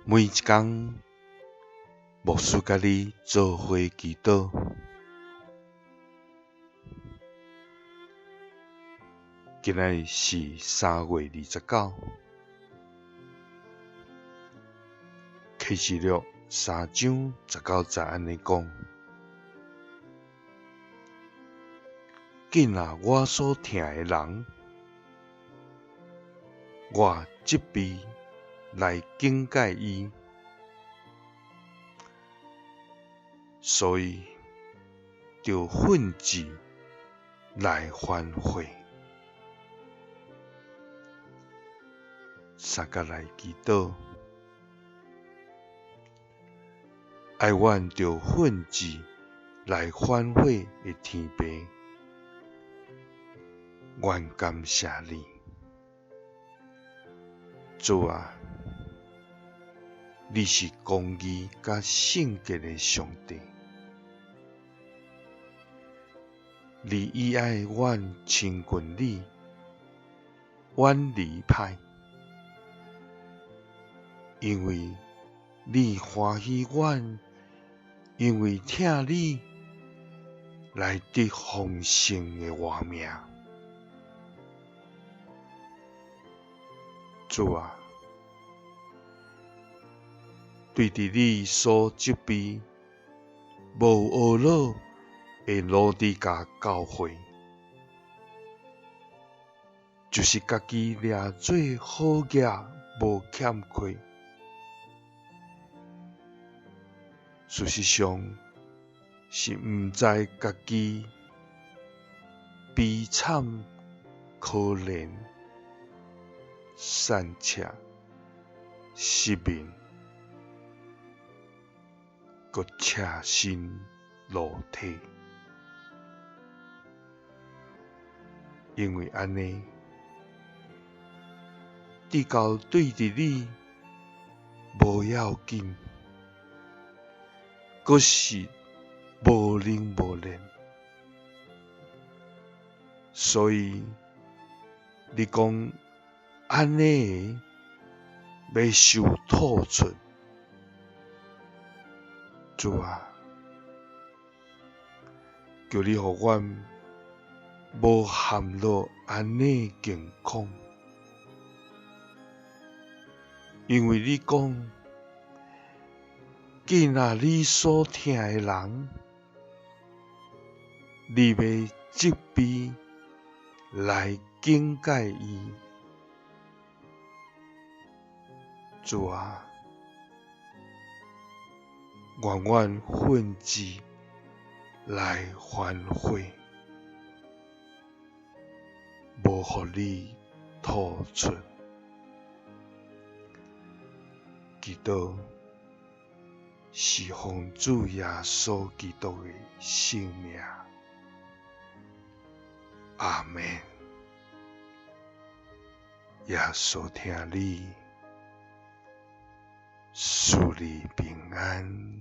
每一天，牧师甲你做伙祈祷。今仔日是3月29，启示录3章19节安尼讲：紧啊，我所疼的人，我责备来警戒伊，所以就奋志来反悔。三甲来祈祷，爱阮着奋志来反悔的天父，愿感谢你，主啊！你是公义甲圣洁的上帝，你以爱阮亲近你，远离歹，因为你欢喜阮，因为疼你来得丰盛的活命。主啊！对伫你所责备无学老的老底嘉教会，就是家己掠做好业无欠亏。事实上是毋知家己悲惨可怜、善切、失明，搁赤身裸体，因为安尼，至到对伫你无要紧，搁是无能无练，所以你讲安尼的要受吐出。主啊，求你互阮无陷落安尼境况，因为你讲，既然你所疼的人，你要责备来警戒伊。主啊！愿阮奋志来反悔，无互你吐出。祈祷是奉主耶稣基督的圣名。阿们。耶稣听你，祝你平安。